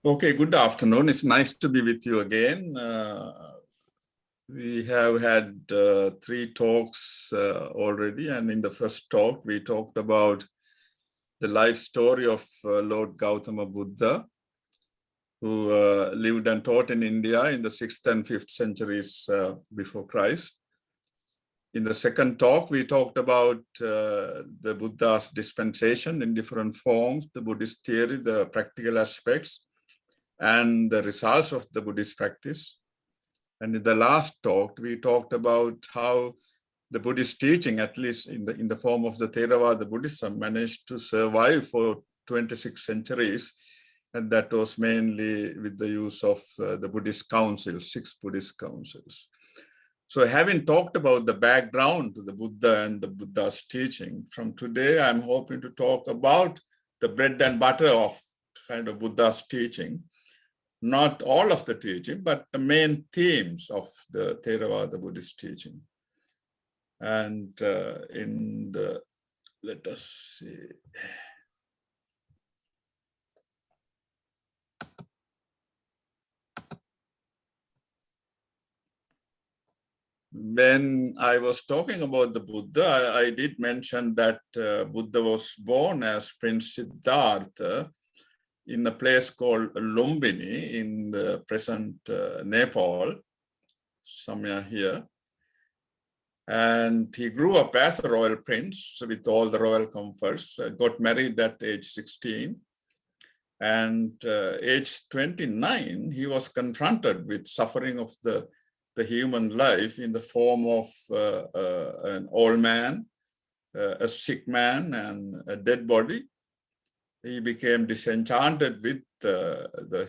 Okay, good afternoon. It's nice to be with you again. We have had three talks already, and in the first talk, we talked about the life story of Lord Gautama Buddha, who lived and taught in India in the 6th and 5th centuries before Christ. In the second talk, we talked about the Buddha's dispensation in different forms, the Buddhist theory, the practical aspects, and the results of the Buddhist practice. And in the last talk, we talked about how the Buddhist teaching, at least in the form of the Theravada Buddhism, managed to survive for 26 centuries. And that was mainly with the use of the Buddhist councils, 6 Buddhist councils. So having talked about the background to the Buddha and the Buddha's teaching, from today, I'm hoping to talk about the bread and butter of kind of Buddha's teaching. Not all of the teaching, but the main themes of the Theravada Buddhist teaching. And let us see. When I was talking about the Buddha, I did mention that Buddha was born as Prince Siddhartha in a place called Lumbini in the present Nepal, somewhere here. And he grew up as a royal prince with all the royal comforts, got married at age 16. And age 29, he was confronted with suffering of the human life in the form of an old man, a sick man, and a dead body. He became disenchanted with the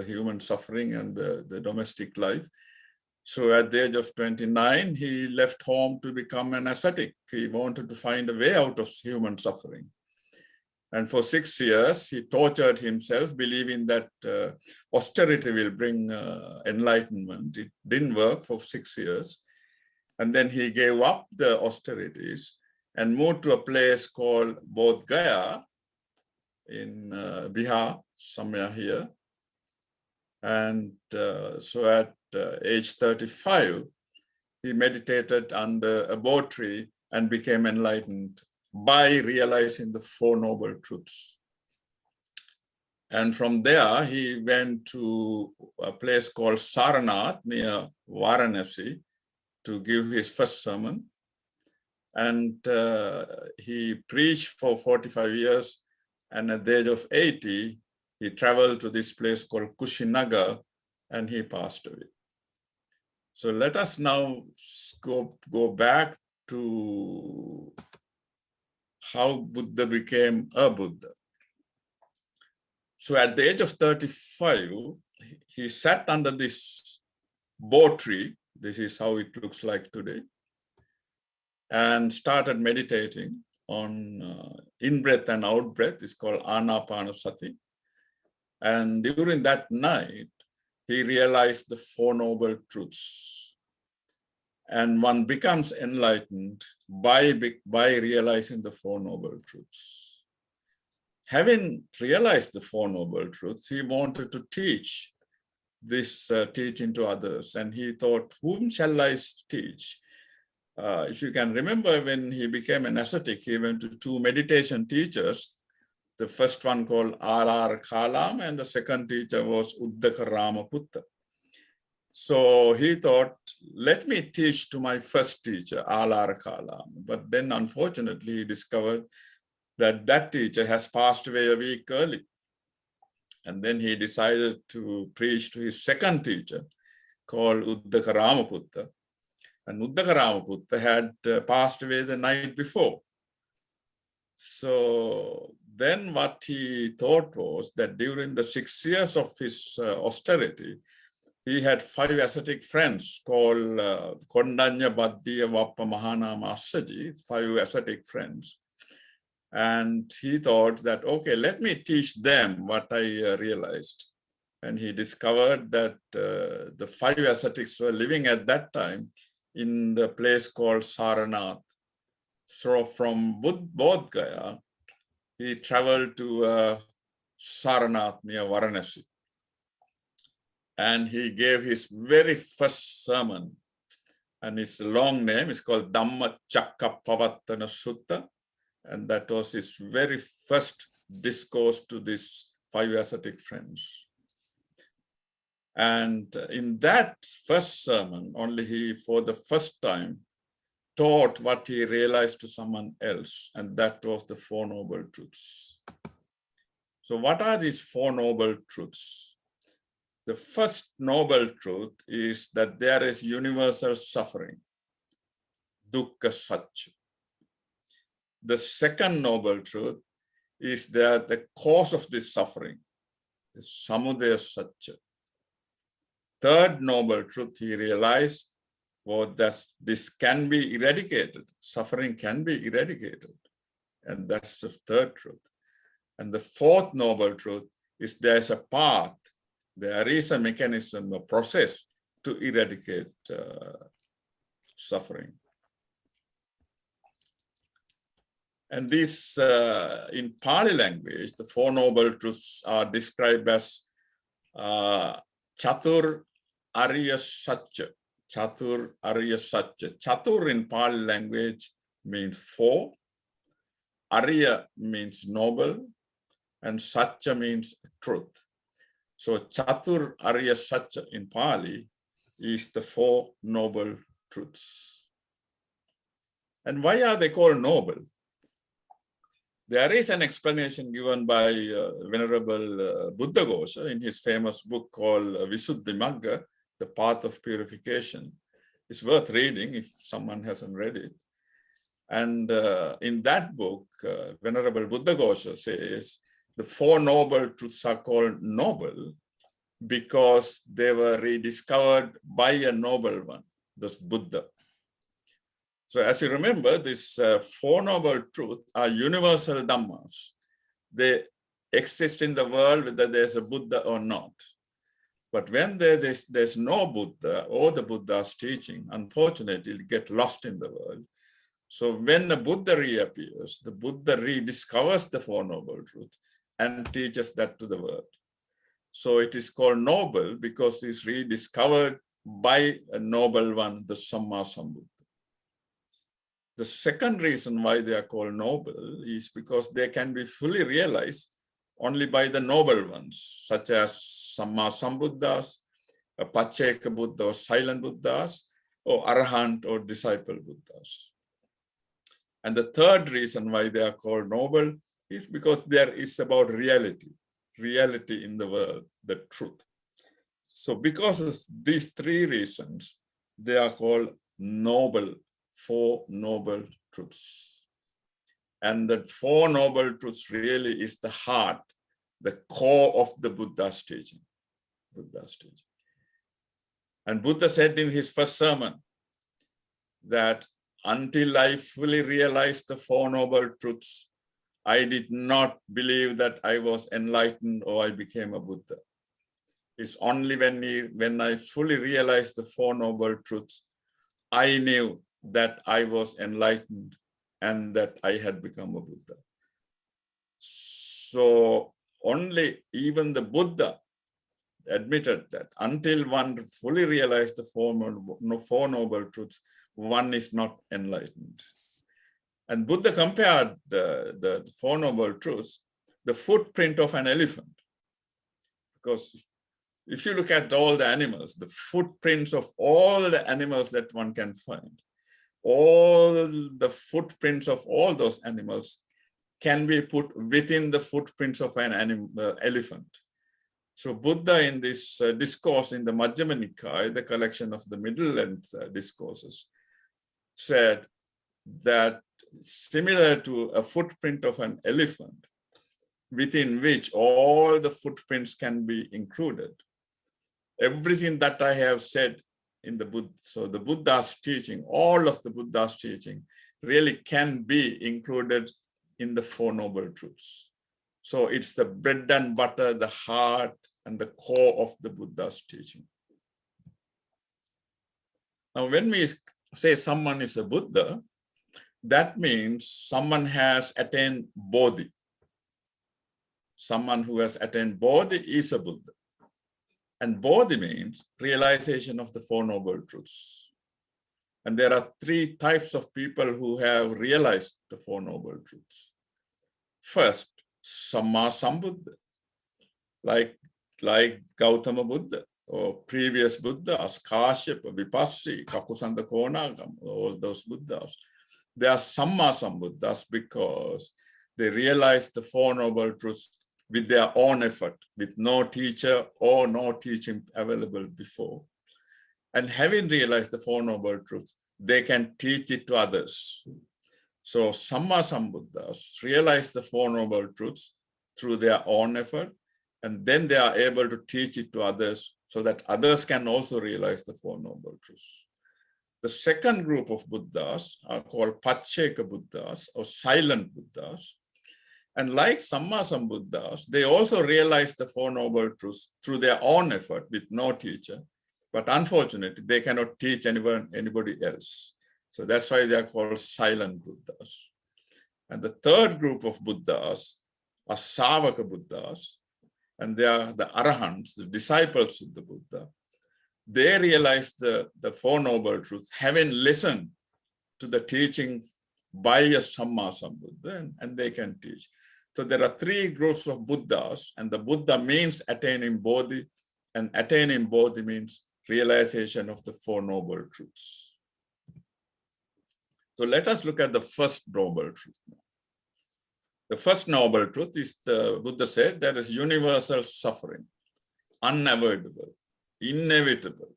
human suffering and the domestic life. So at the age of 29, he left home to become an ascetic. He wanted to find a way out of human suffering. And for 6 years, he tortured himself, believing that austerity will bring enlightenment. It didn't work for 6 years. And then he gave up the austerities and moved to a place called Bodh Gaya in Bihar, somewhere here. And so at age 35, he meditated under a bo tree and became enlightened by realizing the Four Noble Truths. And from there, he went to a place called Saranath near Varanasi to give his first sermon. And he preached for 45 years. And at the age of 80, he traveled to this place called Kushinagar, and he passed away. So let us now go back to how Buddha became a Buddha. So at the age of 35, he sat under this bo tree. This is how it looks like today. And started meditating on in-breath and out-breath. It's called Anapanasati. And during that night, he realized the Four Noble Truths. And one becomes enlightened by realizing the Four Noble Truths. Having realized the Four Noble Truths, he wanted to teach this teaching to others. And he thought, whom shall I teach? If you can remember, when he became an ascetic, he went to 2 meditation teachers. The first one called Alar Kalam, and the second teacher was Uddaka Ramaputta. So he thought, let me teach to my first teacher, Alar Kalam. But then, unfortunately, he discovered that teacher has passed away a week early. And then he decided to preach to his second teacher, called Uddaka Ramaputta. And Uddaka Ramaputta had passed away the night before. So then what he thought was that during the 6 years of his austerity, he had 5 ascetic friends called Kondanya, Baddiya, Vappa, Mahanama, Assaji, 5 ascetic friends. And he thought that, okay, let me teach them what I realized. And he discovered that the 5 ascetics were living at that time in the place called Saranath. So from Bodh Gaya, he traveled to Saranath near Varanasi. And he gave his very first sermon, and it's a long name. It's called Dhammacakkappavattana Sutta, and that was his very first discourse to these 5 ascetic friends. And in that first sermon, only he, for the first time, taught what he realized to someone else, and that was the 4 Noble Truths. So what are these 4 Noble Truths? The first noble truth is that there is universal suffering, dukkha satya. The second noble truth is that the cause of this suffering is samudaya satya. Third noble truth he realized was that this can be eradicated, suffering can be eradicated, and that's the third truth. And the fourth noble truth is there's a path, there is a mechanism, a process to eradicate suffering. And these, in Pali language, the 4 Noble Truths are described as Chatur Arya Satya. Chatur Arya Satya. Chatur in Pali language means 4, Arya means noble, and Satya means truth. So Chatur Arya Satya in Pali is the 4 noble truths. And why are they called noble? There is an explanation given by Venerable Buddhaghosa in his famous book called Visuddhimagga, The Path of Purification. It's worth reading if someone hasn't read it. And in that book, Venerable Buddhaghosa says the 4 noble truths are called noble because they were rediscovered by a noble one, this Buddha. So as you remember, these 4 noble truths are universal dhammas. They exist in the world whether there's a Buddha or not. But when there's no Buddha or the Buddha's teaching, unfortunately, it gets lost in the world. So when the Buddha reappears, the Buddha rediscovers the 4 noble truths and teaches that to the world. So it is called noble because it's rediscovered by a noble one, the Samma Sambuddha. The second reason why they are called noble is because they can be fully realized only by the noble ones, such as Samma Sambuddhas, Pacceka Buddha or silent Buddhas, or Arahant or disciple Buddhas. And the third reason why they are called noble is because there is about reality in the world, the truth. So because of these 3 reasons, they are called noble, 4 noble truths. And the 4 noble truths really is the heart, the core of the Buddha's teaching. And Buddha said in his first sermon that until I fully realized the 4 noble truths, I did not believe that I was enlightened or I became a Buddha. It's only when I fully realized the 4 noble truths, I knew that I was enlightened and that I had become a Buddha. So only even the Buddha admitted that until one fully realized the 4 noble truths, one is not enlightened. And Buddha compared the 4 noble truths, the footprint of an elephant. Because if you look at all the animals, the footprints of all the animals that one can find, all the footprints of all those animals can be put within the footprints of an elephant. So Buddha in this discourse in the Majjhima Nikaya, the collection of the middle-length discourses, said that similar to a footprint of an elephant, within which all the footprints can be included. Everything that I have said in the Buddha, so the Buddha's teaching, all of the Buddha's teaching really can be included in the 4 noble truths. So it's the bread and butter, the heart, and the core of the Buddha's teaching. Now, when we say someone is a Buddha, that means someone has attained Bodhi. Someone who has attained Bodhi is a Buddha. And bodhi means realization of the Four Noble Truths. And there are three types of people who have realized the Four Noble Truths. First, Samma Sambuddha, like Gautama Buddha or previous Buddhas, Kashyapa, Vipassi, Kakusanda Konagam, all those Buddhas. They are Samma Sambuddhas because they realized the Four Noble Truths with their own effort, with no teacher or no teaching available before. And having realized the Four Noble Truths, they can teach it to others. So Samma Sambuddhas realize the Four Noble Truths through their own effort, and then they are able to teach it to others so that others can also realize the Four Noble Truths. The second group of Buddhas are called Pacceka Buddhas or silent Buddhas. And like Samma Sambuddhas, they also realize the Four Noble Truths through their own effort with no teacher. But unfortunately, they cannot teach anybody else. So that's why they are called silent Buddhas. And the third group of Buddhas are Savaka Buddhas, and they are the Arahants, the disciples of the Buddha. They realize the Four Noble Truths, having listened to the teaching by a Samma Sambuddha, and they can teach. So there are three groups of Buddhas, and the Buddha means attaining Bodhi, and attaining Bodhi means realization of the Four Noble Truths. So let us look at the first Noble Truth now. The first Noble Truth is the Buddha said there is universal suffering, unavoidable, inevitable,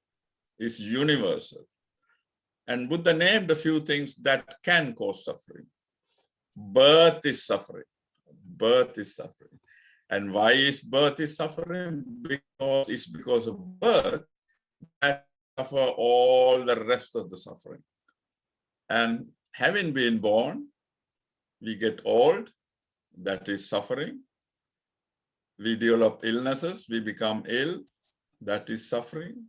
is universal. And Buddha named a few things that can cause suffering. Birth is suffering. Birth is suffering. And why is birth is suffering? Because it's because of birth that suffer all the rest of the suffering. And having been born, we get old, that is suffering. We develop illnesses, we become ill, that is suffering.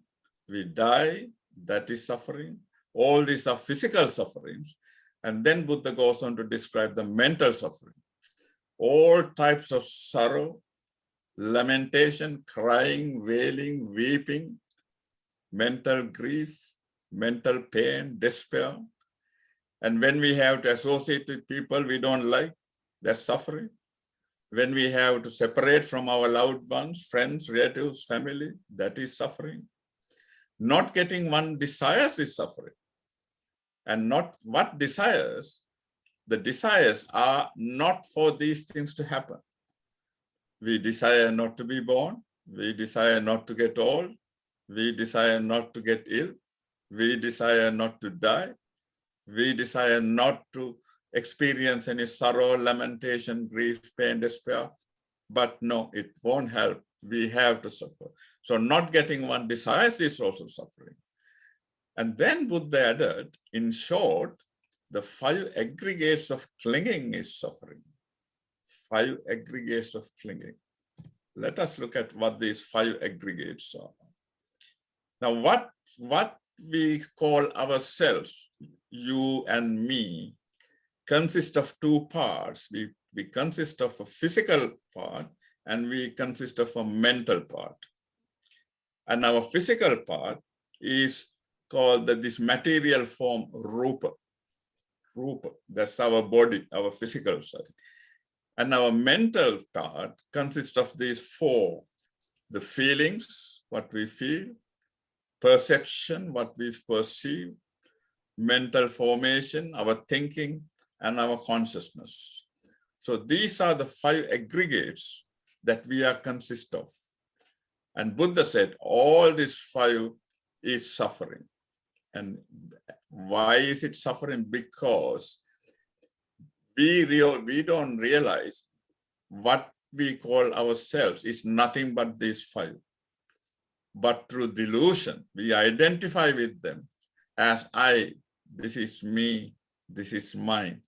We die, that is suffering. All these are physical sufferings. And then Buddha goes on to describe the mental suffering. All types of sorrow, lamentation, crying, wailing, weeping, mental grief, mental pain, despair. And when we have to associate with people we don't like, that's suffering. When we have to separate from our loved ones, friends, relatives, family, that is suffering. Not getting one desires is suffering. And not what desires, the desires are not for these things to happen. We desire not to be born. We desire not to get old. We desire not to get ill. We desire not to die. We desire not to experience any sorrow, lamentation, grief, pain, despair. But no, it won't help. We have to suffer. So not getting one desires is also suffering. And then Buddha added, in short, the 5 aggregates of clinging is suffering. 5 aggregates of clinging. Let us look at what these 5 aggregates are. Now, what we call ourselves, you and me, consist of 2 parts. We consist of a physical part and we consist of a mental part. And our physical part is called this material form, rupa. Rupa, that's our body, our physical side. And our mental part consists of these 4, the feelings, what we feel, perception, what we perceive, mental formation, our thinking, and our consciousness. So these are the 5 aggregates that we are consist of. And Buddha said, all these 5 is suffering. And why is it suffering? Because we don't realize what we call ourselves is nothing but these 5. But through delusion, we identify with them as I, this is me, this is mine.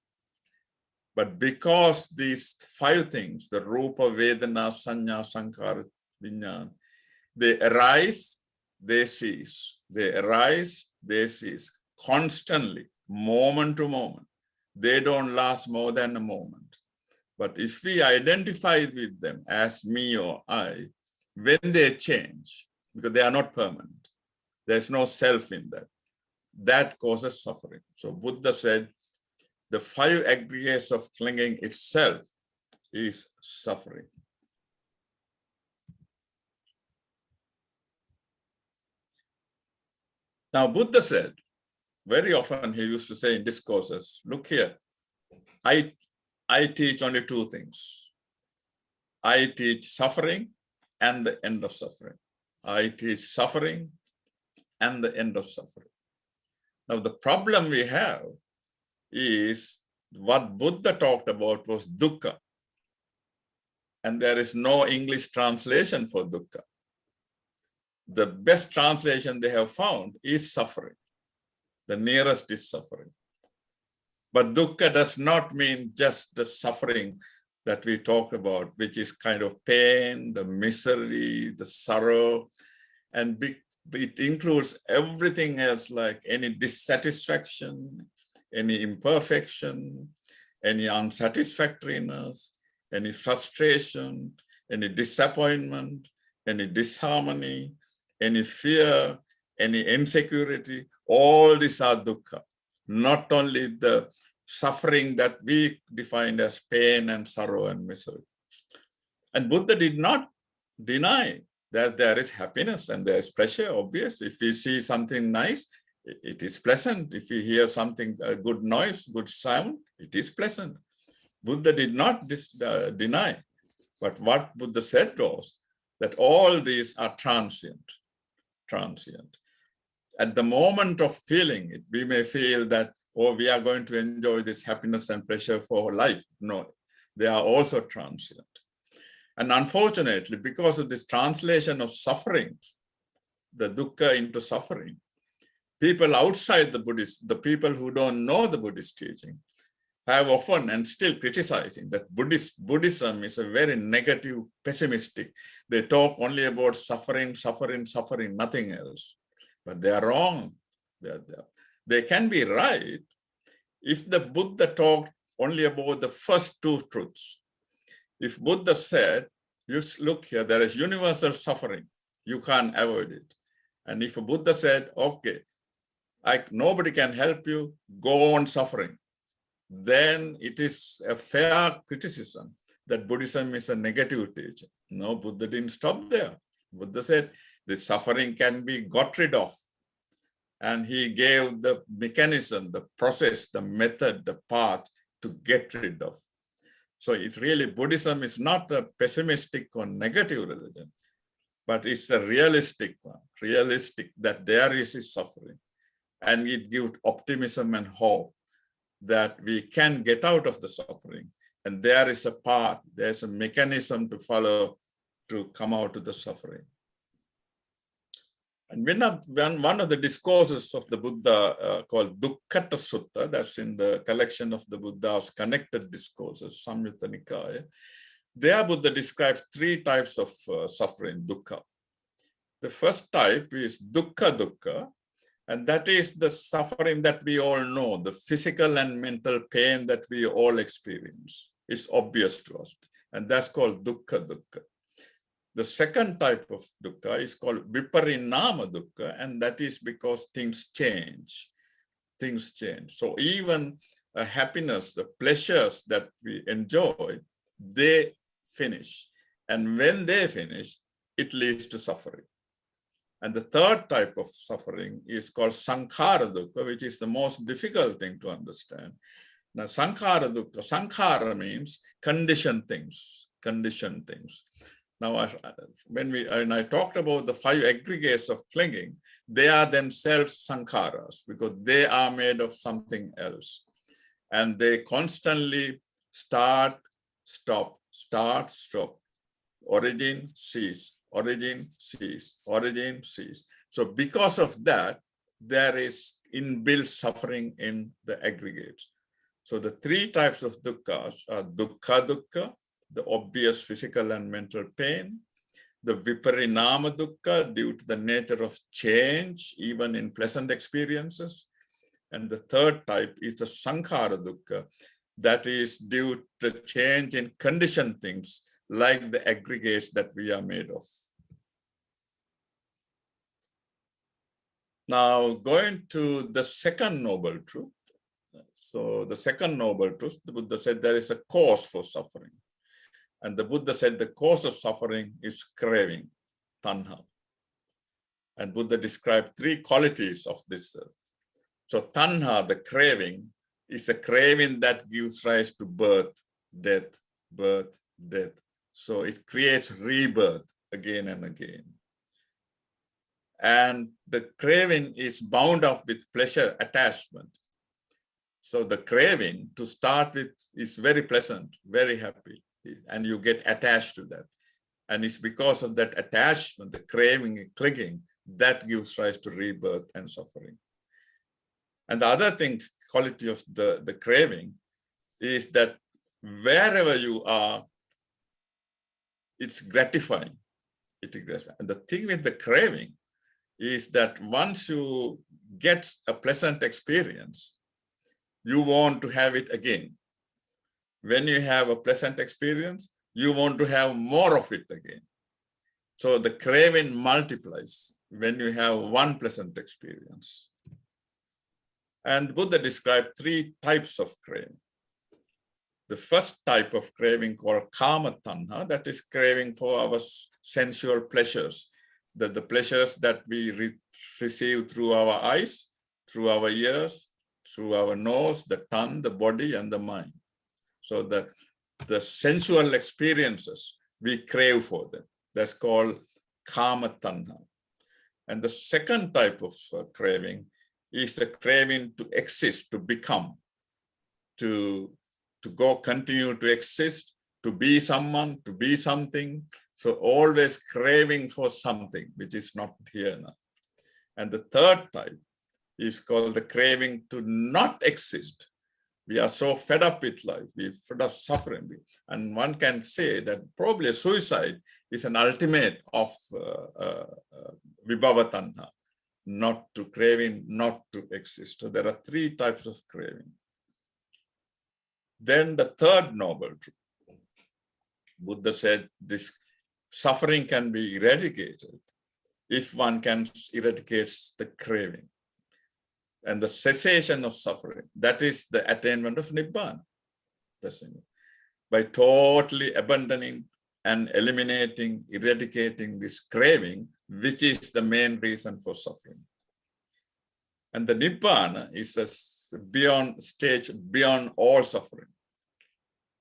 But because these 5 things, the Rupa, Vedana, Sanya, Sankhara, Vijnana, they arise, they cease. They arise, they cease. Constantly, moment to moment. They don't last more than a moment. But if we identify with them as me or I, when they change, because they are not permanent. There's no self in that. That causes suffering. So Buddha said, the 5 aggregates of clinging itself is suffering. Now, Buddha said, very often he used to say in discourses, look here, I teach only 2 things. I teach suffering and the end of suffering. I teach suffering and the end of suffering. Now, the problem we have is what Buddha talked about was dukkha. And there is no English translation for dukkha. The best translation they have found is suffering. The nearest is suffering. But dukkha does not mean just the suffering that we talk about, which is kind of pain, the misery, the sorrow, and it includes everything else, like any dissatisfaction, any imperfection, any unsatisfactoriness, any frustration, any disappointment, any disharmony, any fear, any insecurity. All these are dukkha. Not only the suffering that we defined as pain and sorrow and misery. And Buddha did not deny that there is happiness and there is pleasure, obvious. If we see something nice, it is pleasant. If we hear something, a good noise, good sound, it is pleasant. Buddha did not deny. But what Buddha said was that all these are transient. At the moment of feeling it, we may feel that, oh, we are going to enjoy this happiness and pleasure for life. No, they are also transient. And unfortunately, because of this translation of suffering, the dukkha into suffering, people outside the Buddhist, the people who don't know the Buddhist teaching, have often and still criticizing that Buddhism is a very negative, pessimistic. They talk only about suffering, nothing else. But they are wrong. They can be right if the Buddha talked only about the first 2 truths. If Buddha said, you look here, there is universal suffering, you can't avoid it. And if a Buddha said, okay, nobody can help you, go on suffering, then it is a fair criticism that Buddhism is a negative teaching. No, Buddha didn't stop there. Buddha said, the suffering can be got rid of. And he gave the mechanism, the process, the method, the path to get rid of. So it's really, Buddhism is not a pessimistic or negative religion, but it's a realistic one, that there is suffering. And it gives optimism and hope that we can get out of the suffering. And there is a path, there's a mechanism to follow to come out of the suffering. And one of the discourses of the Buddha called Dukkhata Sutta, that's in the collection of the Buddha's connected discourses, Samyutta Nikaya, there Buddha describes 3 types of suffering, dukkha. The first type is dukkha, and that is the suffering that we all know, the physical and mental pain that we all experience. It's obvious to us, and that's called dukkha. The second type of dukkha is called viparinama dukkha, and that is because things change. So even happiness, the pleasures that we enjoy, they finish. And when they finish, it leads to suffering. And the third type of suffering is called sankhara dukkha, which is the most difficult thing to understand. Now, sankhara dukkha, sankhara means conditioned things. Now, when I talked about the 5 aggregates of clinging, they are themselves sankharas because they are made of something else. And they constantly start, stop, origin, cease. So because of that, there is inbuilt suffering in the aggregates. So the 3 types of dukkhas are dukkha, the obvious physical and mental pain, the viparinama dukkha due to the nature of change, even in pleasant experiences. And the third type is the sankhara dukkha, that is due to change in conditioned things like the aggregates that we are made of. Now, going to the second noble truth. So the second noble truth, the Buddha said there is a cause for suffering. And the Buddha said the cause of suffering is craving, tanha. And Buddha described three qualities of this. So tanha, the craving, is a craving that gives rise to birth, death, birth, death. So it creates rebirth again and again. And the craving is bound up with pleasure attachment. So the craving to start with is very pleasant, very happy, and you get attached to that. And it's because of that attachment, the craving and clinging, that gives rise to rebirth and suffering. And the other thing, quality of the craving is that wherever you are, it's gratifying. And the thing with the craving is that once you get a pleasant experience, you want to have it again. When you have a pleasant experience, you want to have more of it again. So the craving multiplies when you have one pleasant experience. And Buddha described three types of craving. The first type of craving called kama tanha, that is craving for our sensual pleasures, the pleasures that we receive through our eyes, through our ears, through our nose, the tongue, the body, and the mind. So the sensual experiences, we crave for them. That's called kama tanha. And the second type of craving is the craving to exist, to become, to continue to exist, to be someone, to be something. So always craving for something which is not here now. And the third type is called the craving to not exist. We are so fed up with life, we're fed up suffering. And one can say that probably suicide is an ultimate of vibhava tanha, not to craving, not to exist. So there are three types of craving. Then the third noble truth. Buddha said this suffering can be eradicated if one can eradicate the craving. And the cessation of suffering, that is the attainment of Nibbana. By totally abandoning and eliminating, eradicating this craving, which is the main reason for suffering. And the Nibbana is a beyond stage, beyond all suffering.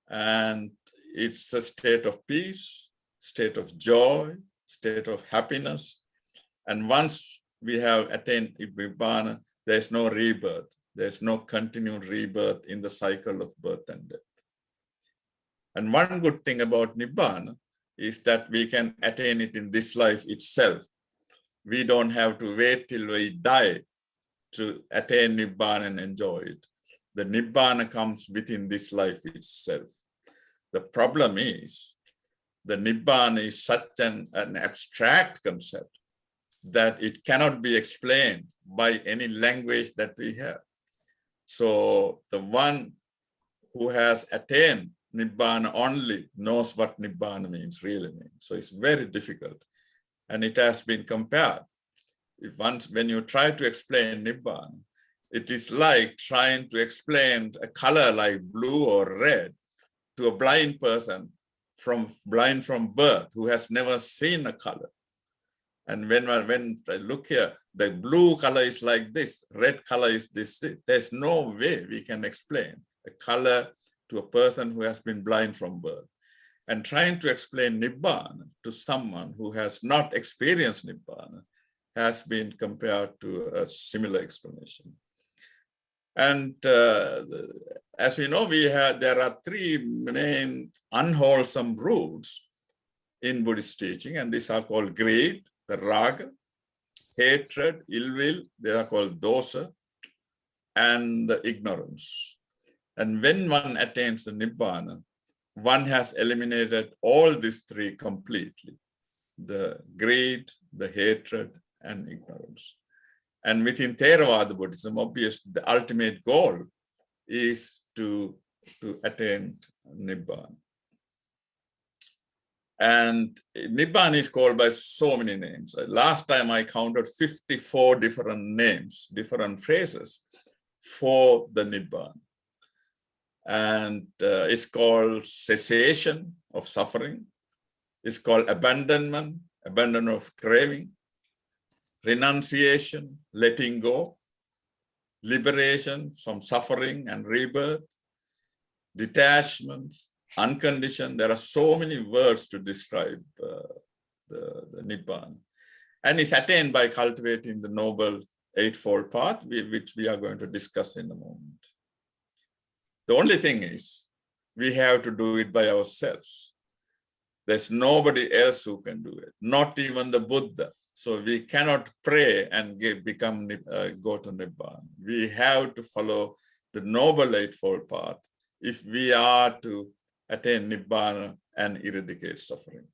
And it's a state of peace, state of joy, state of happiness. And once we have attained Nibbana, there's no rebirth. There's no continued rebirth in the cycle of birth and death. And one good thing about Nibbana is that we can attain it in this life itself. We don't have to wait till we die to attain Nibbana and enjoy it. The Nibbana comes within this life itself. The problem is, the Nibbana is such an abstract concept that it cannot be explained by any language that we have. So the one who has attained Nibbana only knows what Nibbana means, really means. So it's very difficult. And it has been compared. When you try to explain Nibbana, it is like trying to explain a color like blue or red to a blind person blind from birth who has never seen a color. And when I look here, the blue color is like this, red color is this. There's no way we can explain a color to a person who has been blind from birth. And trying to explain Nibbana to someone who has not experienced Nibbana has been compared to a similar explanation. And as we know, there are three main unwholesome roots in Buddhist teaching, and these are called greed, the raga, hatred, ill will, they are called dosa, and the ignorance. And when one attains the Nibbana, one has eliminated all these three completely: the greed, the hatred, and ignorance. And within Theravada Buddhism, obviously, the ultimate goal is to attain Nibbana. And Nibbana is called by so many names. Last time I counted 54 different names, different phrases for the Nibbana. And it's called cessation of suffering. It's called abandonment of craving, renunciation, letting go, liberation from suffering and rebirth, detachment, unconditioned. There are so many words to describe the Nibbana. And it's attained by cultivating the Noble Eightfold Path, which we are going to discuss in a moment. The only thing is, we have to do it by ourselves. There's nobody else who can do it, not even the Buddha. So we cannot pray and go to Nibbana. We have to follow the Noble Eightfold Path if we are to attain Nibbana and eradicate suffering.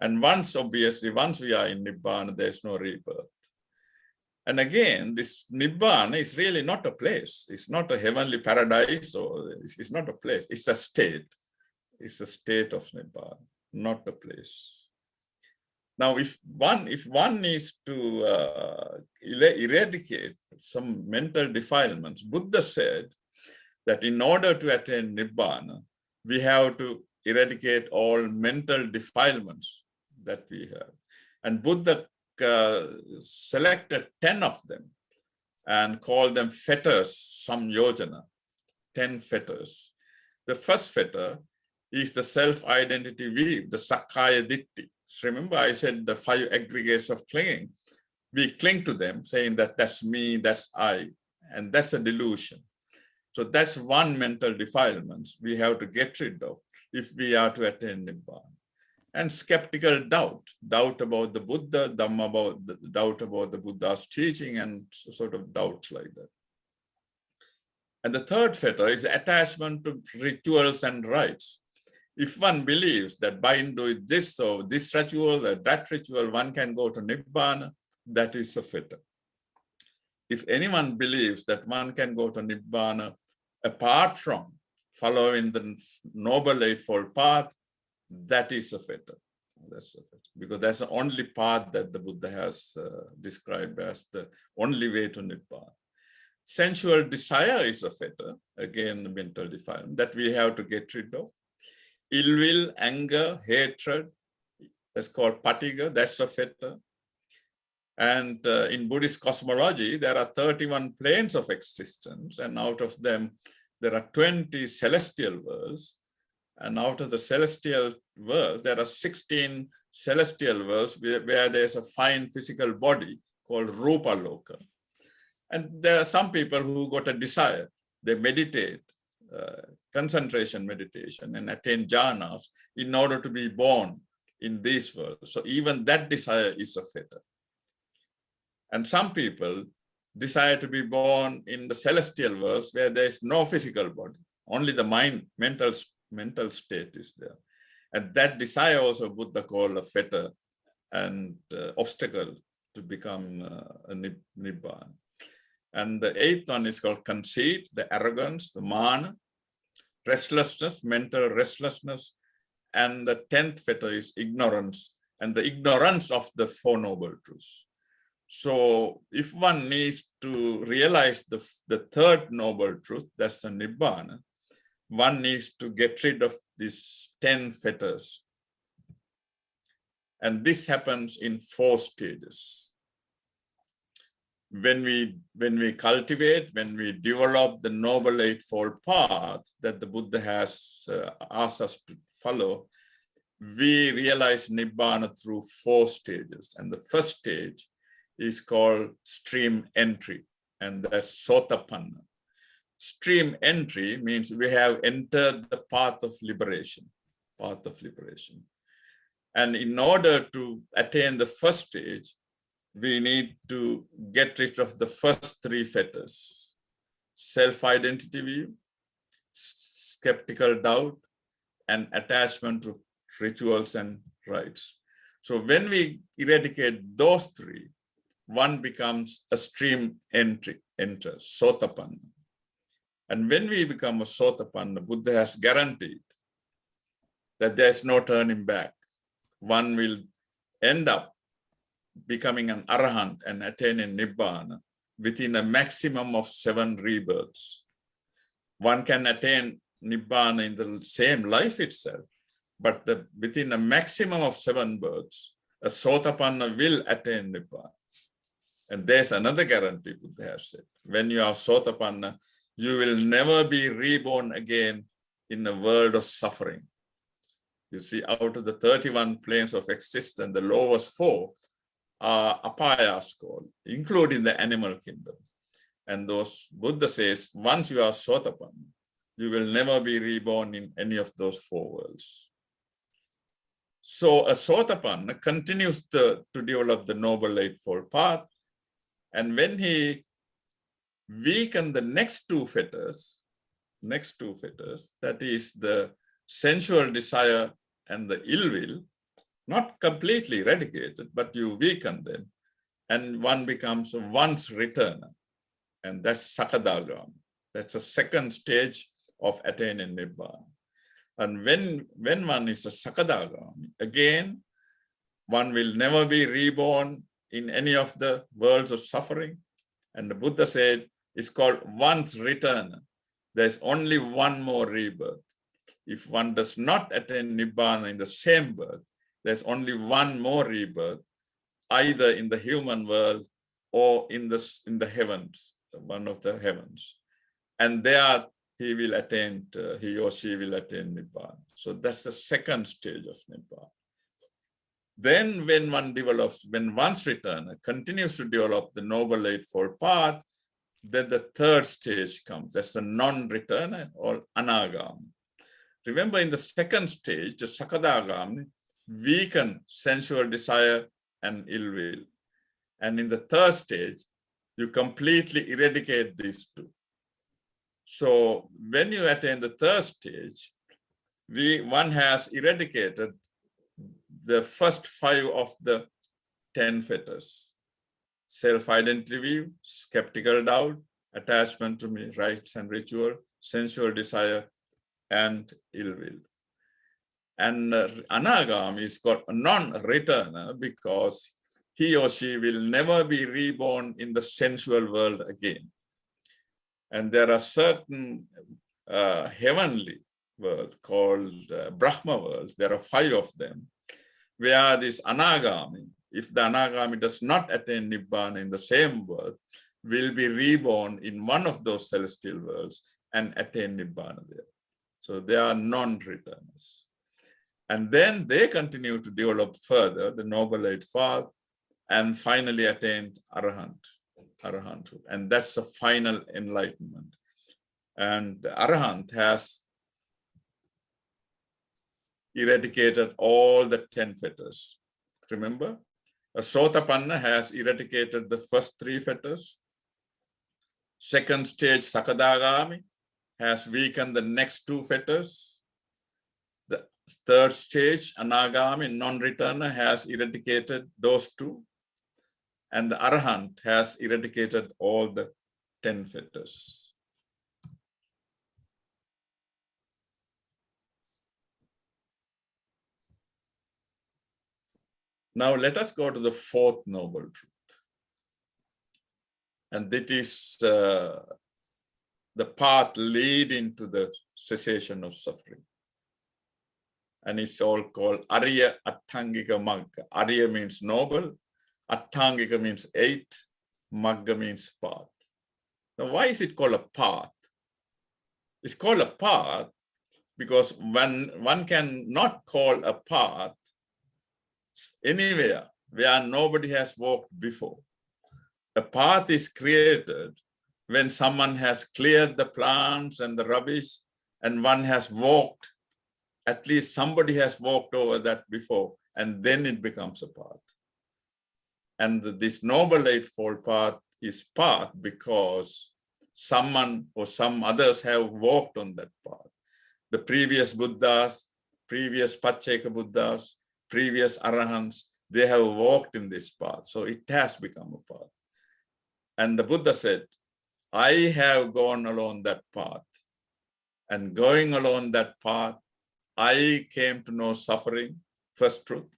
And once we are in Nibbana, there's no rebirth. And again, this Nibbana is really not a place. It's not a heavenly paradise, or it's not a place. It's a state. It's a state of Nibbana, not a place. Now, if one is to eradicate some mental defilements, Buddha said that in order to attain Nibbana, we have to eradicate all mental defilements that we have. And Buddha selected 10 of them and called them fetters, samyojana, 10 fetters. The first fetter is the self-identity weave, the sakkaya ditthi. Remember, I said the 5 aggregates of clinging. We cling to them, saying that that's me, that's I, and that's a delusion. So that's one mental defilement we have to get rid of if we are to attain Nibbana. And skeptical doubt about the Buddha, doubt about the Buddha's teaching, and sort of doubts like that. And the third fetter is attachment to rituals and rites. If one believes that by doing this or this ritual or that ritual, one can go to Nibbana, that is a fetter. If anyone believes that one can go to Nibbana apart from following the Noble Eightfold Path, that is a fetter. That's a fetter. Because that's the only path that the Buddha has described as the only way to Nibbana. Sensual desire is a fetter, again, the mental defilement that we have to get rid of. Ill will, anger, hatred, that's called patiga, that's a fetter. And in Buddhist cosmology, there are 31 planes of existence, and out of them, there are 20 celestial worlds. And out of the celestial world, there are 16 celestial worlds where there's a fine physical body called Rupa Loka. And there are some people who got a desire. They meditate, concentration meditation, and attain jhanas in order to be born in this world. So even that desire is a fetter. And some people desire to be born in the celestial worlds where there is no physical body, only the mind, mental state is there. And that desire also Buddha called a fetter and obstacle to become a Nibbana. And the 8th one is called conceit, the arrogance, the mana, restlessness, mental restlessness. And the 10th fetter is ignorance, and the ignorance of the Four Noble Truths. So if one needs to realize the 3rd Noble Truth, that's the Nibbana, one needs to get rid of these 10 fetters. And this happens in 4 stages. When we cultivate, when we develop the Noble Eightfold Path that the Buddha has asked us to follow, we realize Nibbana through 4 stages. And the first stage is called stream entry, and that's Sotapanna. Stream entry means we have entered the path of liberation, And in order to attain the first stage, we need to get rid of the first 3 fetters: self-identity view, skeptical doubt, and attachment to rituals and rites. So when we eradicate those 3, one becomes a stream enter, Sotapanna. And when we become a Sotapanna, Buddha has guaranteed that there's no turning back. One will end up becoming an arahant and attaining nibbana within a maximum of 7 rebirths. One can attain nibbana in the same life itself, but within a maximum of 7 births, a sotapanna will attain nibbana. And there's another guarantee Buddha has said. When you are sotapanna, you will never be reborn again in a world of suffering. You see, out of the 31 planes of existence, the lowest 4 are apayas called, including the animal kingdom. And those Buddha says, once you are sotapanna, you will never be reborn in any of those 4 worlds. So a sotapanna continues to develop the Noble Eightfold Path. And when he weakens the next two fetters, that is the sensual desire and the ill will, not completely eradicated, but you weaken them, and one becomes a once returner, and that's Sakadagami. That's a second stage of attaining Nibbana. And when one is a Sakadagami, again, one will never be reborn in any of the worlds of suffering. And the Buddha said, it's called once returner. There's only one more rebirth. If one does not attain Nibbana in the same birth, there's only one more rebirth, either in the human world or in the heavens, one of the heavens. And there he will attain, he or she will attain Nibbana. So that's the second stage of Nibbana. Then when one's returner continues to develop the Noble Eightfold Path, then the third stage comes. That's the non-returner or anagami. Remember, in the second stage, the Sakadagami weaken sensual desire and ill will. And in the third stage, you completely eradicate these two. So when you attain the third stage, one has eradicated the first 5 of the 10 fetters: self-identity view, skeptical doubt, attachment to rites and ritual, sensual desire, and ill will. And anagami is called a non-returner because he or she will never be reborn in the sensual world again. And there are certain heavenly worlds called Brahma worlds. There are 5 of them, where this anagami, if the anagami does not attain Nibbana in the same world, will be reborn in one of those celestial worlds and attain Nibbana there. So they are non-returners. And then they continue to develop further the Noble Eightfold and finally attained arahanthood. And that's the final enlightenment. And the arahant has eradicated all the 10 fetters. Remember, a sotapanna has eradicated the first 3 fetters. Second stage, Sakadagami, has weakened the next 2 fetters. The third stage, Anagami, non-returner, has eradicated those 2. And the Arahant has eradicated all the 10 fetters. Now let us go to the 4th noble truth. And that is the path leading to the cessation of suffering. And it's all called Arya Attangika Magga. Arya means noble, Attangika means 8, Magga means path. Now why is it called a path? It's called a path because one can not call a path anywhere where nobody has walked before. A path is created when someone has cleared the plants and the rubbish and one has walked, at least somebody has walked over that before, and then it becomes a path. And this Noble Eightfold Path is path because someone or some others have walked on that path. The previous Buddhas, previous Pacceka Buddhas, previous Arahants, they have walked in this path. So it has become a path. And the Buddha said, I have gone along that path. And going along that path, I came to know suffering, first truth,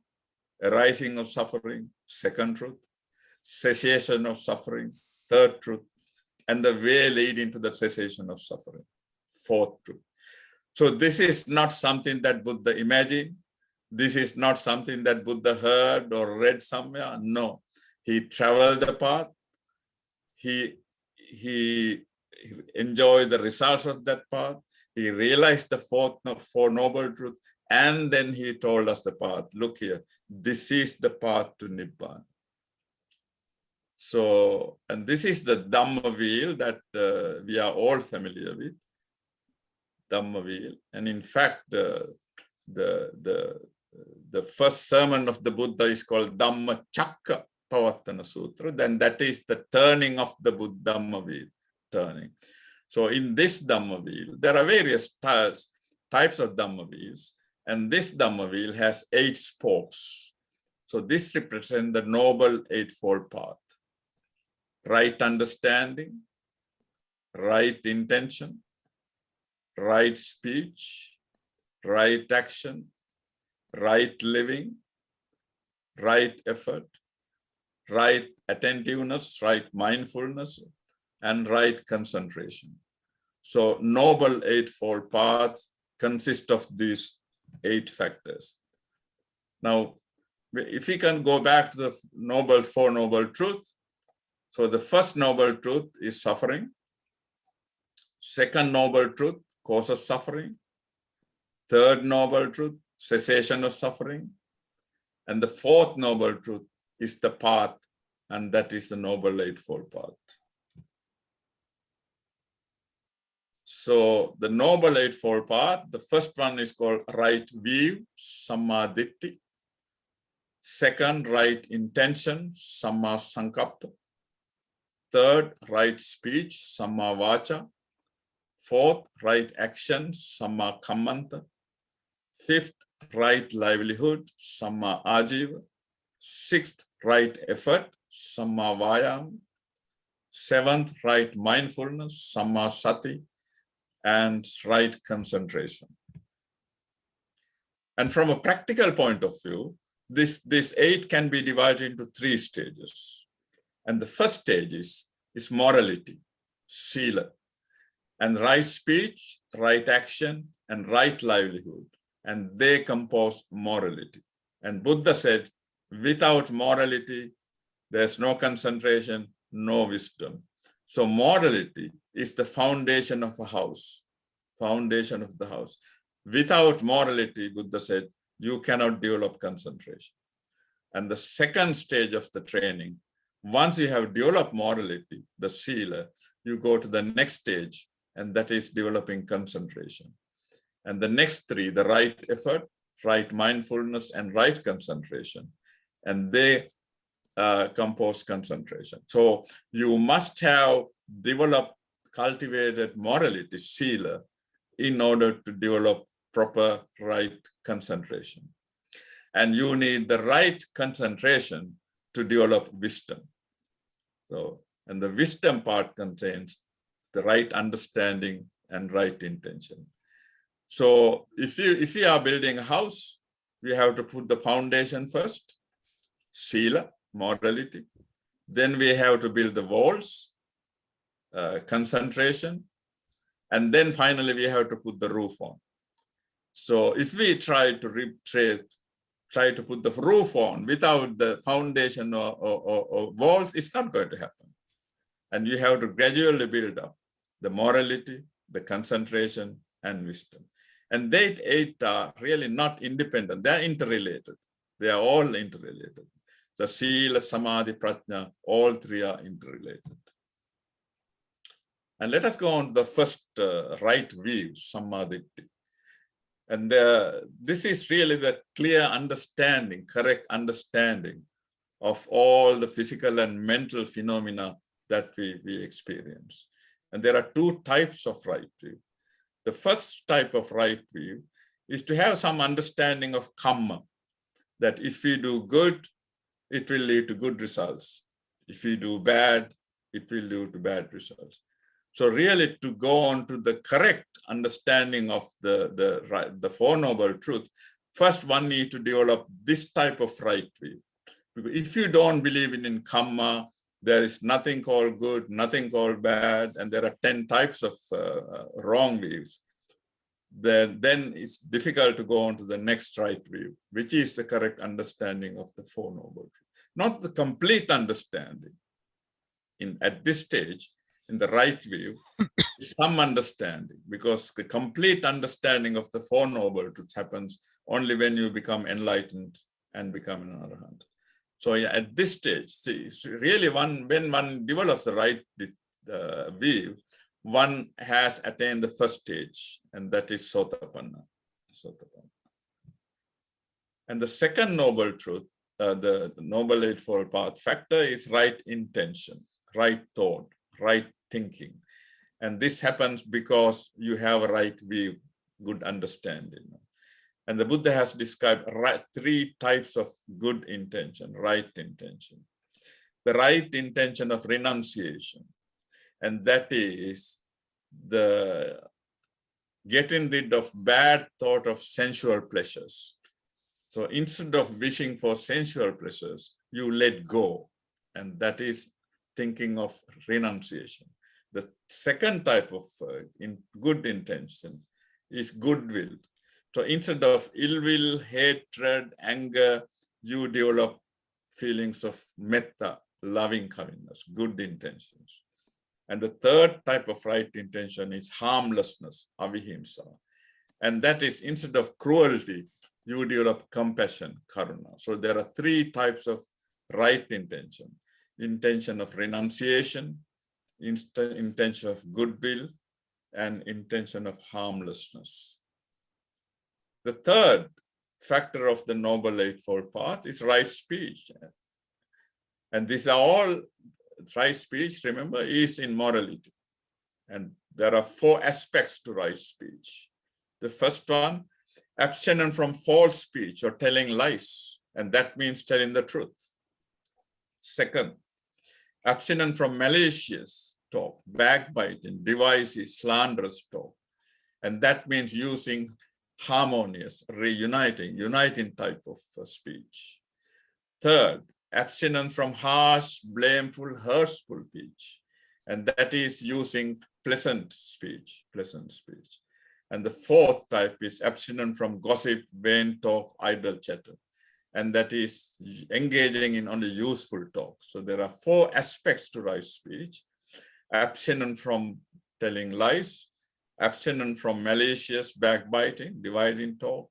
arising of suffering, second truth, cessation of suffering, third truth, and the way leading to the cessation of suffering, fourth truth. So this is not something that Buddha imagined. This is not something that Buddha heard or read somewhere. No, he traveled the path. He enjoyed the results of that path. He realized the four noble truths, and then he told us the path. Look here, this is the path to Nibbana. So, and this is the Dhamma wheel that we are all familiar with, Dhamma wheel. And in fact, the first sermon of the Buddha is called Dhamma Chakka Pavattana Sutra. Then that is the turning of the Buddha Dhamma wheel, turning. So in this Dhamma wheel, there are various types of Dhamma wheels, and this Dhamma wheel has 8 spokes. So this represents the Noble Eightfold Path. Right understanding, right intention, right speech, right action, right living, right effort, right attentiveness, right mindfulness, and right concentration. So Noble Eightfold Path consists of these 8 factors. Now, if we can go back to the Four Noble Truths, so the first noble truth is suffering. Second noble truth, cause of suffering. Third noble truth, cessation of suffering. And the fourth noble truth is the path, and that is the Noble Eightfold Path. So the Noble Eightfold Path, the first one is called right view, Samma Ditti. Second, right intention, Samma Sankappa. Third, right speech, Samma Vacha. Fourth, right action, Samma Kammanta. Fifth, right livelihood, Samma Ajiva. Sixth, right effort, Samma Vayam. Seventh, right mindfulness, Samma Sati. And right concentration. And from a practical point of view, this 8 can be divided into 3 stages. And the first stage is morality, sila, and right speech, right action, and right livelihood. And they compose morality. And Buddha said, without morality, there's no concentration, no wisdom. So morality is the foundation of a house, foundation of the house. Without morality, Buddha said, you cannot develop concentration. And the second stage of the training, once you have developed morality, the sila, you go to the next stage, and that is developing concentration. And the next 3, the right effort, right mindfulness, and right concentration, and they compose concentration. So you must have developed, cultivated morality, sila, in order to develop proper right concentration. And you need the right concentration to develop wisdom. So, and the wisdom part contains the right understanding and right intention. So if you are building a house, we have to put the foundation first, sila, morality. Then we have to build the walls, concentration. And then finally we have to put the roof on. So if we try to put the roof on without the foundation or walls, it's not going to happen. And you have to gradually build up the morality, the concentration, and wisdom. And they 8 are really not independent. They're interrelated. They are all interrelated. So Sila, Samadhi, Prajna, all 3 are interrelated. And let us go on to the first right view, Samadhi. And this is really the clear understanding, correct understanding of all the physical and mental phenomena that we experience. And there are 2 types of right view. The first type of right view is to have some understanding of karma, that if we do good, it will lead to good results. If we do bad, it will lead to bad results. So really to go on to the correct understanding of the Four Noble Truths, first one needs to develop this type of right view. Because if you don't believe in karma, there is nothing called good, nothing called bad, and there are 10 types of wrong views, then it's difficult to go on to the next right view, which is the correct understanding of the Four Noble Truths. Not the complete understanding. At this stage, in the right view, some understanding, because the complete understanding of the Four Noble Truths happens only when you become enlightened and become an arahant. So yeah, at this stage, see, really when one develops the right view, one has attained the first stage, and that is Sotapanna. And the second noble truth, the Noble Eightfold Path factor, is right intention, right thought, right thinking. And this happens because you have a right view, good understanding. And the Buddha has described three types of good intention, right intention. The right intention of renunciation, and that is the getting rid of bad thought of sensual pleasures. So instead of wishing for sensual pleasures, you let go, and that is thinking of renunciation. The second type of good intention is goodwill. So instead of ill will, hatred, anger, you develop feelings of metta, loving kindness, good intentions. And the third type of right intention is harmlessness, avihimsa. And that is instead of cruelty, you develop compassion, karuna. So there are three types of right intention. Intention of renunciation, intention of goodwill, and intention of harmlessness. The third factor of the Noble Eightfold Path is right speech. And these are all, right speech, remember, is in morality. And there are four aspects to right speech. The first one, abstinence from false speech or telling lies, and that means telling the truth. Second, abstinence from malicious talk, backbiting, devices, slanderous talk, and that means using harmonious, uniting type of speech. Third, abstinence from harsh, blameful, hurtful speech, and that is using pleasant speech. And the fourth type is abstinence from gossip, vain talk, idle chatter, and that is engaging in only useful talk. So there are four aspects to right speech: abstinence from telling lies, abstinence from malicious, backbiting, dividing talk,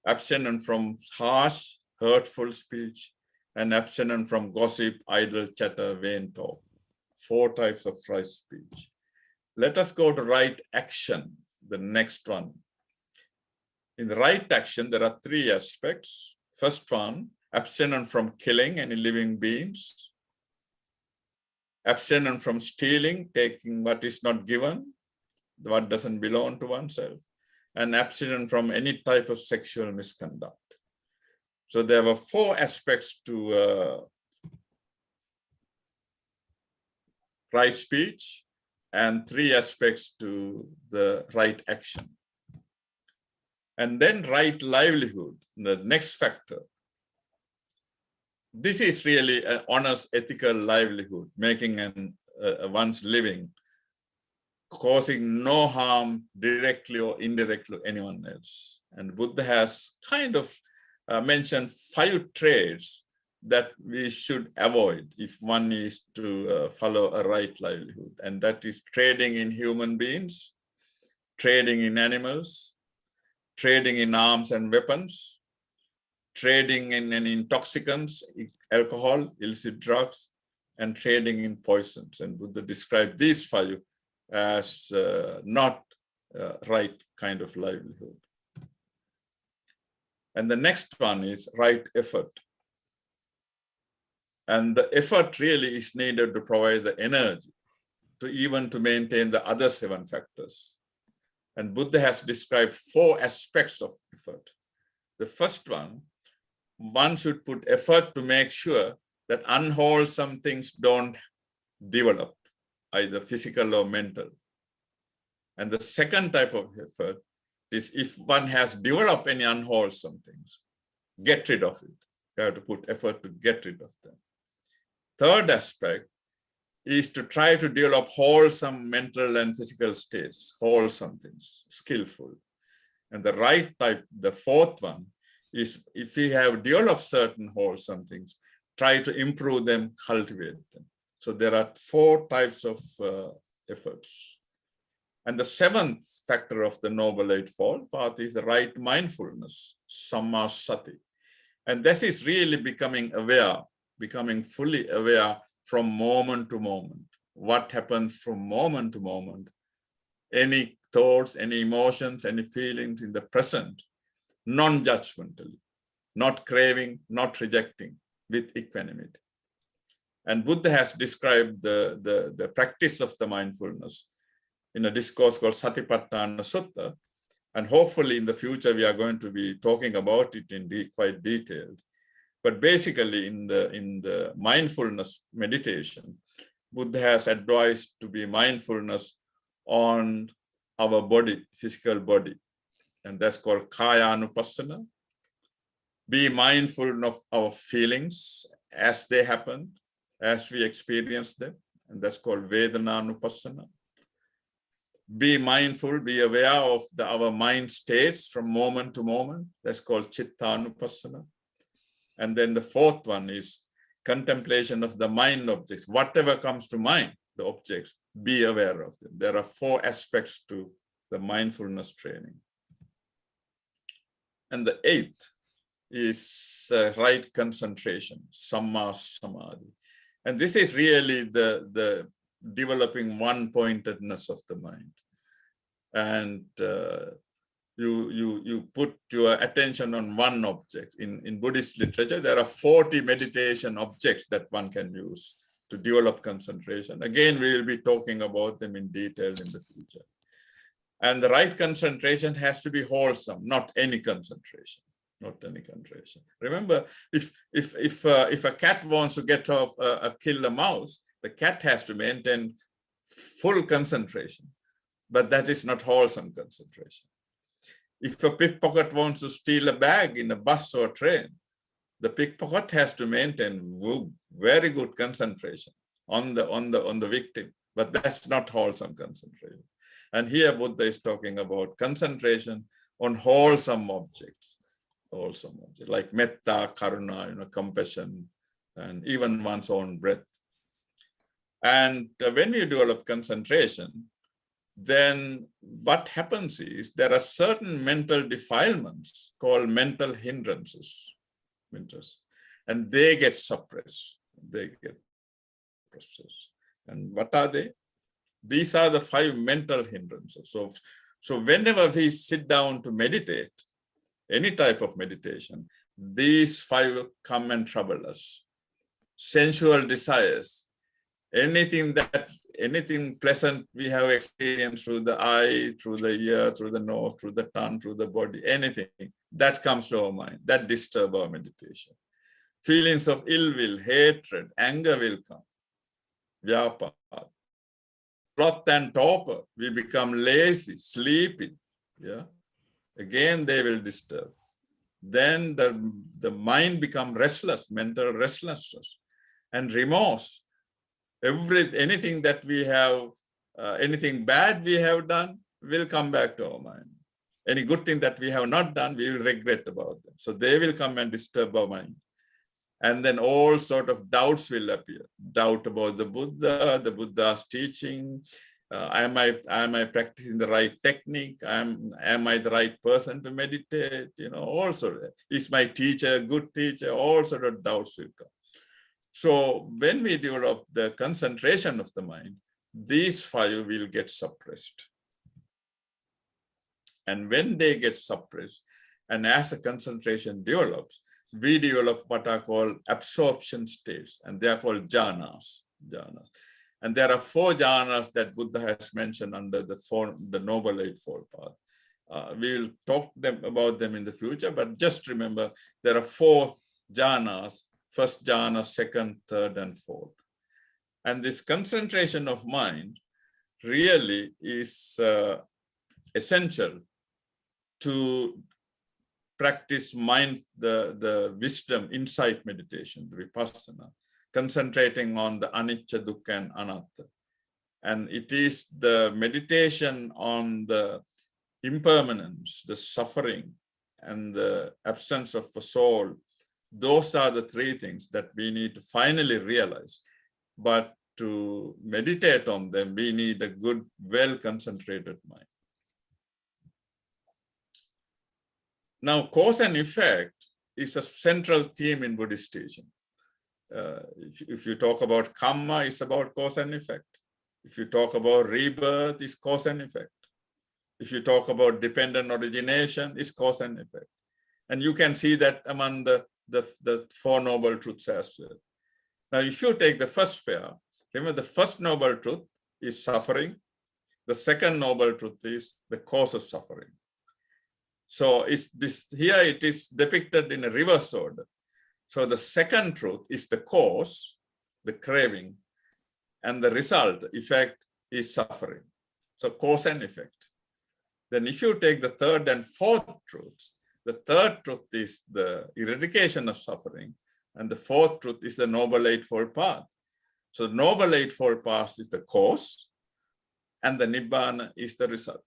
abstinence from harsh, hurtful speech, and abstinence from gossip, idle chatter, vain talk. Four types of right speech. Let us go to right action, the next one. In the right action, there are three aspects. First one, abstinence from killing any living beings, abstinence from stealing, taking what is not given, what doesn't belong to oneself, and abstinence from any type of sexual misconduct. So there were four aspects to right speech and three aspects to the right action. And then right livelihood, the next factor. This is really an honest, ethical livelihood, making one's living, causing no harm directly or indirectly to anyone else. And Buddha has kind of mentioned 5 traits that we should avoid if one is to follow a right livelihood. And that is trading in human beings, trading in animals, trading in arms and weapons, trading in intoxicants, alcohol, illicit drugs, and trading in poisons. And Buddha described these 5 as not right kind of livelihood. And the next one is right effort. And the effort really is needed to provide the energy to maintain the other 7 factors. And Buddha has described 4 aspects of effort. The first one should put effort to make sure that unwholesome things don't develop. either physical or mental. And the second type of effort is if one has developed any unwholesome things, get rid of it. You have to put effort to get rid of them. Third aspect is to try to develop wholesome mental and physical states, wholesome things, skillful. And the right type, the fourth one, is if we have developed certain wholesome things, try to improve them, cultivate them. So there are 4 types of efforts. And the 7th factor of the Noble Eightfold Path is the right mindfulness, samma sati. And this is really becoming aware, becoming fully aware from moment to moment. What happens from moment to moment? Any thoughts, any emotions, any feelings in the present, non-judgmentally, not craving, not rejecting, with equanimity. And Buddha has described the practice of the mindfulness in a discourse called Satipatthana Sutta. And hopefully in the future, we are going to be talking about it in quite detailed. But basically in the mindfulness meditation, Buddha has advised to be mindfulness on our body, physical body. And that's called Kaya-anupassana. Be mindful of our feelings as they happen, as we experience them. And that's called Vedana-anupassana. Be mindful, be aware of our mind states from moment to moment. That's called Chitta-anupassana. And then the 4th one is contemplation of the mind objects. Whatever comes to mind, the objects, be aware of them. There are 4 aspects to the mindfulness training. And the 8th is right concentration, samma samadhi. And this is really the developing one-pointedness of the mind. And you put your attention on one object. In Buddhist literature, there are 40 meditation objects that one can use to develop concentration. Again, we will be talking about them in detail in the future. And the right concentration has to be wholesome, not any concentration. Not any concentration. Remember, if a cat wants to get off kill a mouse, the cat has to maintain full concentration, but that is not wholesome concentration. If a pickpocket wants to steal a bag in a bus or train, the pickpocket has to maintain very good concentration on the victim, but that's not wholesome concentration. And here Buddha is talking about concentration on wholesome objects. Wholesome objects like metta, karuna, compassion, and even one's own breath. And when you develop concentration, then what happens is there are certain mental defilements called mental hindrances, and they get suppressed. And what are they? These are the 5 mental hindrances. So whenever we sit down to meditate, any type of meditation, these 5 come and trouble us. Sensual desires, anything pleasant we have experienced through the eye, through the ear, through the nose, through the tongue, through the body, anything that comes to our mind, that disturbs our meditation. Feelings of ill will, hatred, anger will come. Vyapa. Sloth and torpor, we become lazy, sleepy. Yeah. Again, they will disturb. Then the mind becomes restless, mental restlessness, and remorse. Anything that we have, anything bad we have done will come back to our mind. Any good thing that we have not done, we will regret about them. So they will come and disturb our mind. And then all sort of doubts will appear. Doubt about the Buddha's teaching. Am I practicing the right technique? Am I the right person to meditate? Also, is my teacher a good teacher? All sort of doubts will come. So when we develop the concentration of the mind, these 5 will get suppressed. And when they get suppressed, and as the concentration develops, we develop what are called absorption states, and they are called jhanas. And there are 4 jhanas that Buddha has mentioned under the Noble Eightfold Path. We will talk about them in the future, but just remember there are 4 jhanas: first jhana, second, third, and fourth. And this concentration of mind really is essential to practice the wisdom, insight meditation, the vipassana, concentrating on the anicca, dukkha, and anatta. And it is the meditation on the impermanence, the suffering, and the absence of a soul. Those are the three things that we need to finally realize. But to meditate on them, we need a good, well-concentrated mind. Now, cause and effect is a central theme in Buddhist teaching. If you talk about karma, it's about cause and effect. If you talk about rebirth, it's cause and effect. If you talk about dependent origination, it's cause and effect. And you can see that among the Four Noble Truths as well. Now, if you take the first pair, remember the first noble truth is suffering. The second noble truth is the cause of suffering. So here it is depicted in a reverse order. So the second truth is the cause, the craving, and the result, effect, is suffering. So cause and effect. Then if you take the third and fourth truths, the third truth is the eradication of suffering, and the fourth truth is the Noble Eightfold Path. So the Noble Eightfold Path is the cause, and the Nibbana is the result.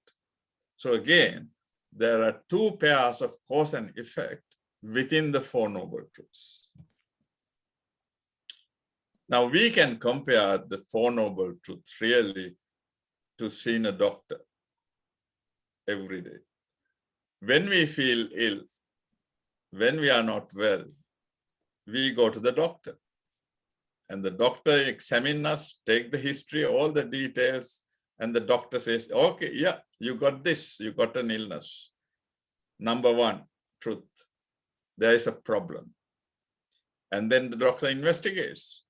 So again, there are two pairs of cause and effect within the Four Noble Truths. Now we can compare the Four Noble Truths really to seeing a doctor every day. When we feel ill, when we are not well, we go to the doctor. And the doctor examines us, take the history, all the details, and the doctor says, okay, yeah, you got this, you got an illness. Number one, truth. There is a problem. And then the doctor investigates.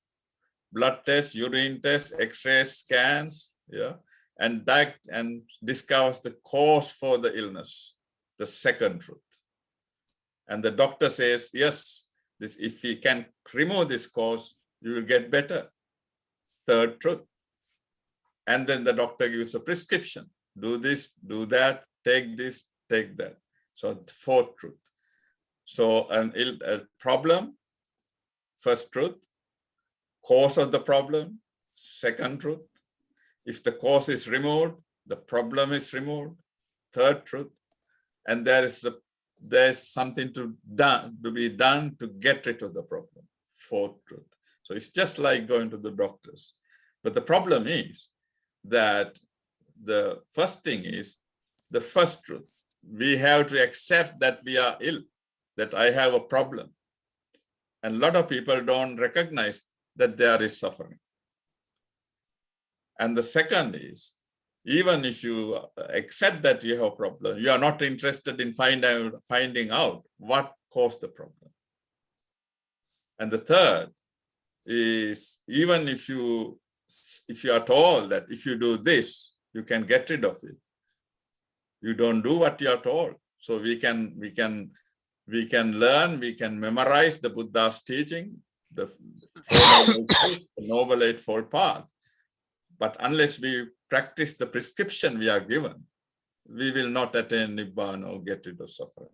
Blood tests, urine tests, x-rays, scans, yeah, and discovers the cause for the illness, the second truth. And the doctor says, yes, if we can remove this cause, you will get better. Third truth. And then the doctor gives a prescription. Do this, do that, take this, take that. So fourth truth. So a problem, first truth. Cause of the problem, second truth. If the cause is removed, the problem is removed, third truth. And there is something to be done to get rid of the problem, fourth truth. So it's just like going to the doctors. But the problem is that the first thing is the first truth. We have to accept that we are ill, that I have a problem. And a lot of people don't recognize that there is suffering. And the second is, even if you accept that you have a problem, you are not interested in finding out what caused the problem. And the third is, even if you are told that if you do this, you can get rid of it, you don't do what you are told. So we can learn, we can memorize the Buddha's teaching, the Four Noble Truths, the Noble Eightfold Path. But unless we practice the prescription we are given, we will not attain Nibbana or get rid of suffering.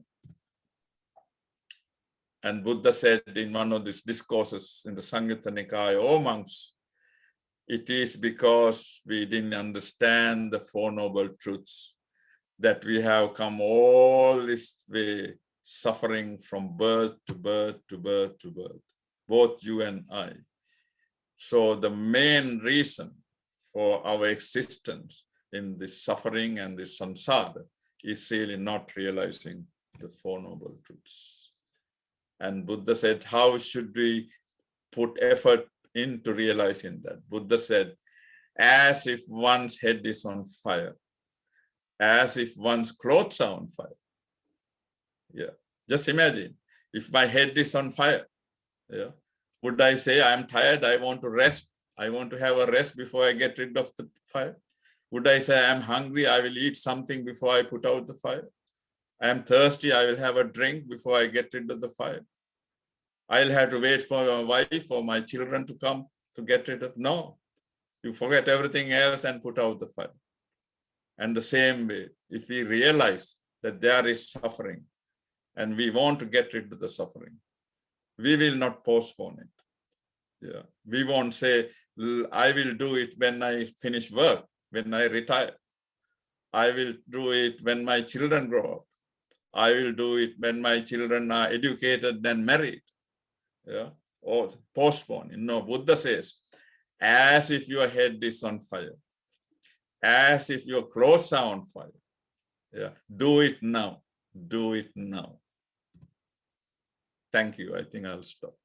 And Buddha said in one of these discourses in the Samyutta Nikaya, "O monks, it is because we didn't understand the Four Noble Truths that we have come all this way, suffering from birth to birth to birth to birth, both you and I. So the main reason for our existence in this suffering and this samsara is really not realizing the Four Noble Truths." And Buddha said, how should we put effort into realizing that? Buddha said, as if one's head is on fire, as if one's clothes are on fire. Yeah, just imagine if my head is on fire. Yeah, would I say, I'm tired, I want to rest, I want to have a rest before I get rid of the fire? Would I say, I'm hungry, I will eat something before I put out the fire? I am thirsty, I will have a drink before I get rid of the fire? I'll have to wait for my wife or my children to come to get rid of. No, You forget everything else and put out the fire. And the same way, if we realize that there is suffering and we want to get rid of the suffering, we will not postpone it. Yeah. We won't say, I will do it when I finish work, when I retire. I will do it when my children grow up. I will do it when my children are educated and married. Yeah. Or postpone. No, Buddha says, as if your head is on fire, as if your clothes are on fire. Yeah. Do it now. Do it now. Thank you. I think I'll stop.